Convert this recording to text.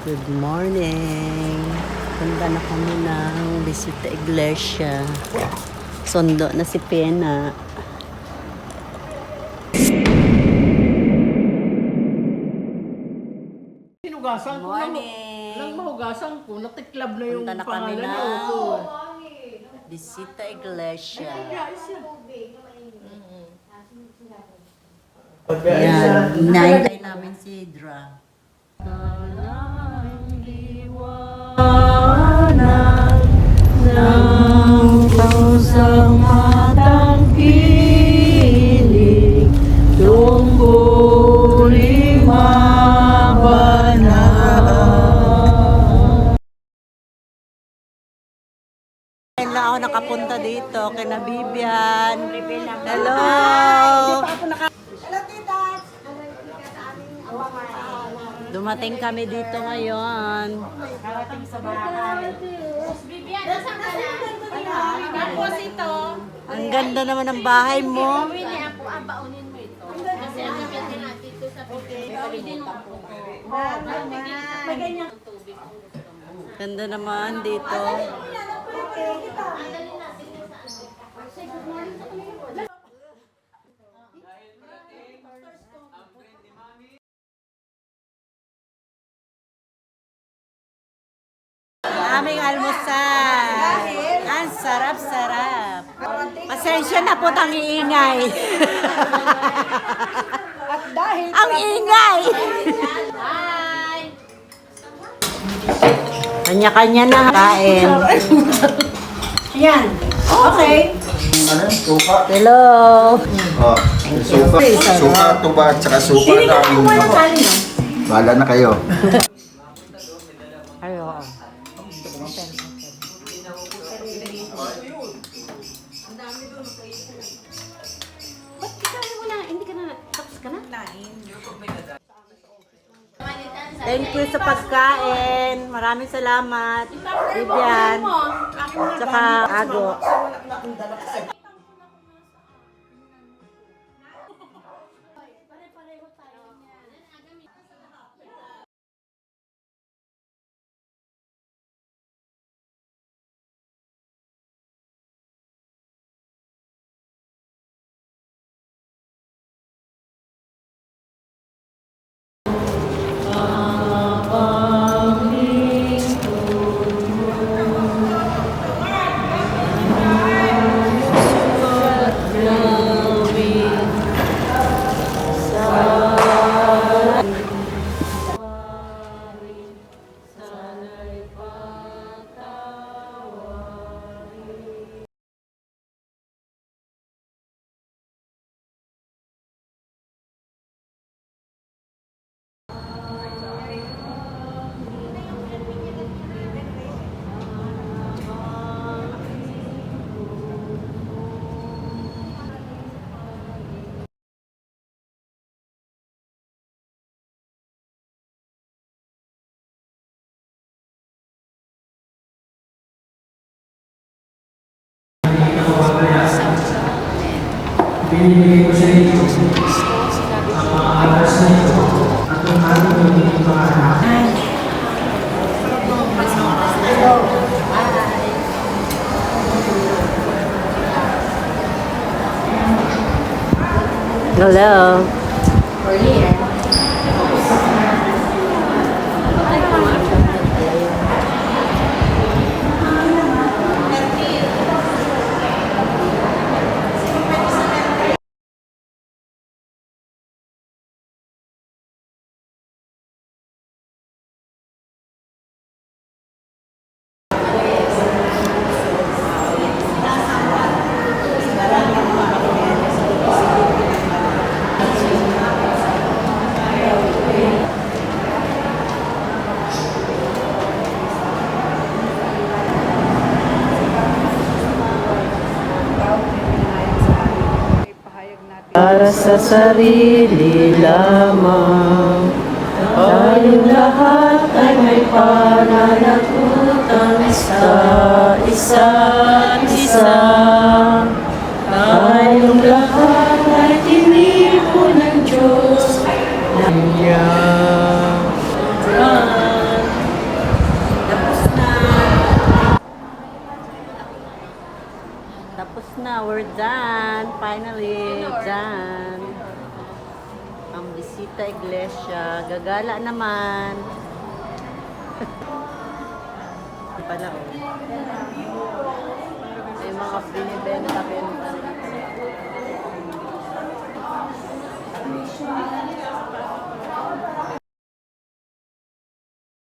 Good morning. Punta na kami ng Bisita Iglesia. Sundo na si Pena. Hinugasan ko lang. Morning. Nang mahugasan ko, natiklab na yung Punta na kami pangalan na ko. Bisita Iglesia. Yan, hinahintay namin si Dra. Ng pusang matangkilik, tungkulin mabanal. Kailan ako nakapunta dito, kina Bibian. Hello! Dumating kami dito ngayon. Karating sa bahay. Bibian, nasaan ka na? Tapos ito. Ang ganda naman ng bahay mo. Gawin niya po, baunin mo ito. Kasi ang ganda na dito sa tubig. Gawin din mo po. May ganyan. Tubig. Ganda naman dito. Aming almusal. Ang sarap-sarap. Pasensya na po ang iingay. At dahil Ang ingay! Bye! Kanya-kanya na kain. yan. Okay. Ano? Suka. Hello! Oh, suka. Suka, tuba, at saka suka Hindi ka na. kumuha ng tali, no? Bahala na kayo. Ayo. Ba't ikaw mo na? Hindi ka na, tapos ka na? Thank you sa pagkain. Maraming salamat. Vivian. Tsaka Ago. Binibigay ko sa inyo ang mga alas na ito at ang aming mga anak. Hello. We're here. Para sa sarili lamang, tayong lahat ay may pananagutan sa isa't isa. Tayong lahat ay tinipon ng Diyos. Niya. we're done. Finally, done. Ang bisita iglesia. Gagala naman. Ito pala, oh. May mga binibenta-benta.